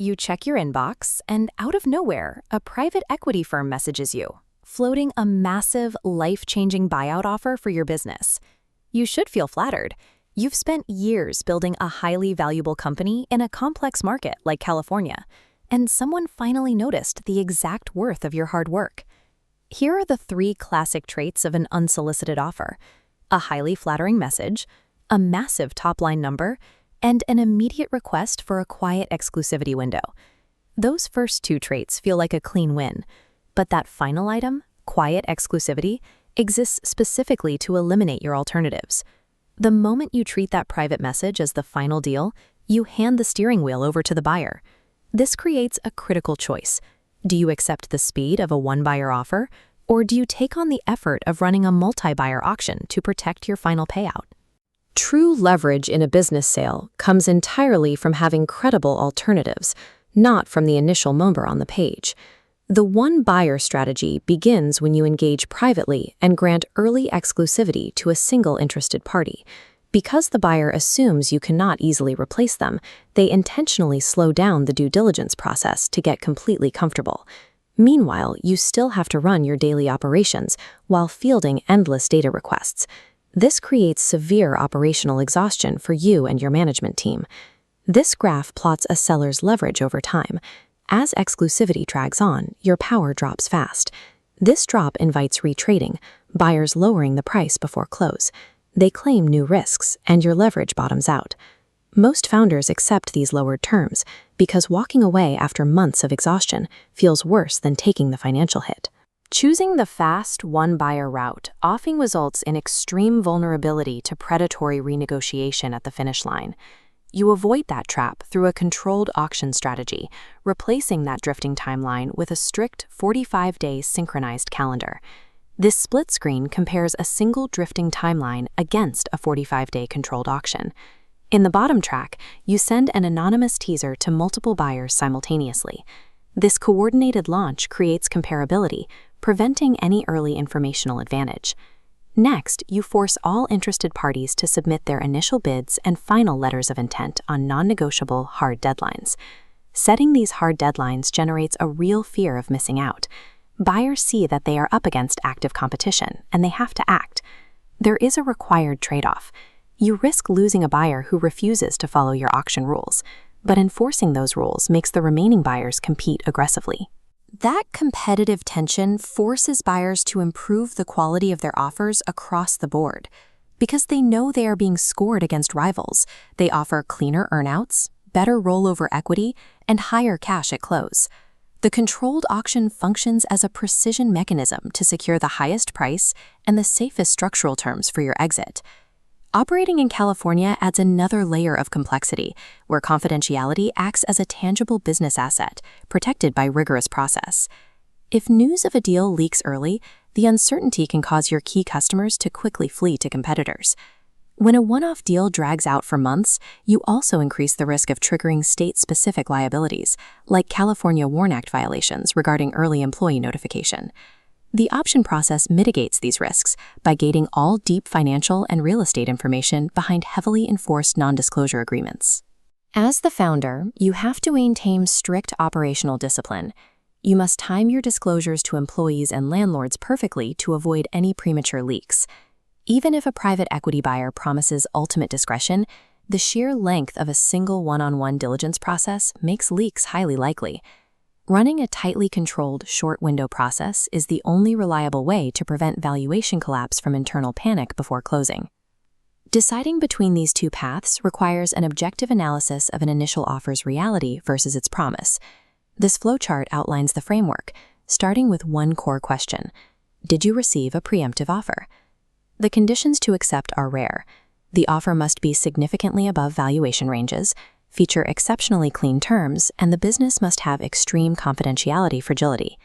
You check your inbox, and out of nowhere, a private equity firm messages you, floating a massive, life-changing buyout offer for your business. You should feel flattered. You've spent years building a highly valuable company in a complex market like California, and someone finally noticed the exact worth of your hard work. Here are the 3 classic traits of an unsolicited offer: a highly flattering message, a massive top-line number, and an immediate request for a quiet exclusivity window. Those first 2 traits feel like a clean win, but that final item, quiet exclusivity, exists specifically to eliminate your alternatives. The moment you treat that private message as the final deal, you hand the steering wheel over to the buyer. This creates a critical choice. Do you accept the speed of a one-buyer offer, or do you take on the effort of running a multi-buyer auction to protect your final payout? True leverage in a business sale comes entirely from having credible alternatives, not from the initial number on the page. The one-buyer strategy begins when you engage privately and grant early exclusivity to a single interested party. Because the buyer assumes you cannot easily replace them, they intentionally slow down the due diligence process to get completely comfortable. Meanwhile, you still have to run your daily operations while fielding endless data requests. This creates severe operational exhaustion for you and your management team. This graph plots a seller's leverage over time. As exclusivity drags on, your power drops fast. This drop invites retrading, buyers lowering the price before close. They claim new risks, and your leverage bottoms out. Most founders accept these lowered terms because walking away after months of exhaustion feels worse than taking the financial hit. Choosing the fast, one-buyer route often results in extreme vulnerability to predatory renegotiation at the finish line. You avoid that trap through a controlled auction strategy, replacing that drifting timeline with a strict 45-day synchronized calendar. This split screen compares a single drifting timeline against a 45-day controlled auction. In the bottom track, you send an anonymous teaser to multiple buyers simultaneously. This coordinated launch creates comparability, preventing any early informational advantage. Next, you force all interested parties to submit their initial bids and final letters of intent on non-negotiable hard deadlines. Setting these hard deadlines generates a real fear of missing out. Buyers see that they are up against active competition, and they have to act. There is a required trade-off. You risk losing a buyer who refuses to follow your auction rules, but enforcing those rules makes the remaining buyers compete aggressively. That competitive tension forces buyers to improve the quality of their offers across the board. Because they know they are being scored against rivals, they offer cleaner earnouts, better rollover equity, and higher cash at close. The controlled auction functions as a precision mechanism to secure the highest price and the safest structural terms for your exit. Operating in California adds another layer of complexity, where confidentiality acts as a tangible business asset, protected by rigorous process. If news of a deal leaks early, the uncertainty can cause your key customers to quickly flee to competitors. When a one-off deal drags out for months, you also increase the risk of triggering state-specific liabilities, like California WARN Act violations regarding early employee notification. The option process mitigates these risks by gating all deep financial and real estate information behind heavily enforced non-disclosure agreements. As the founder, you have to maintain strict operational discipline. You must time your disclosures to employees and landlords perfectly to avoid any premature leaks. Even if a private equity buyer promises ultimate discretion, the sheer length of a single one-on-one diligence process makes leaks highly likely. Running a tightly controlled, short-window process is the only reliable way to prevent valuation collapse from internal panic before closing. Deciding between these 2 paths requires an objective analysis of an initial offer's reality versus its promise. This flowchart outlines the framework, starting with one core question: did you receive a preemptive offer? The conditions to accept are rare. The offer must be significantly above valuation ranges, feature exceptionally clean terms, and the business must have extreme confidentiality fragility.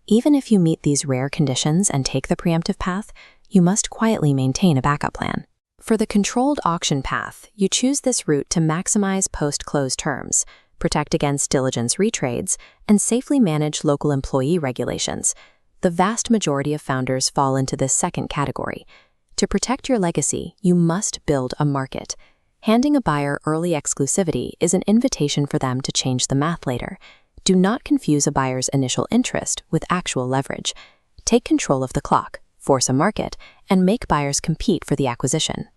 Even if you meet these rare conditions and take the preemptive path, you must quietly maintain a backup plan. For the controlled auction path, you choose this route to maximize post-close terms, protect against diligence retrades, and safely manage local employee regulations. The vast majority of founders fall into this second category. To protect your legacy, you must build a market. Handing a buyer early exclusivity is an invitation for them to change the math later. Do not confuse a buyer's initial interest with actual leverage. Take control of the clock, force a market, and make buyers compete for the acquisition.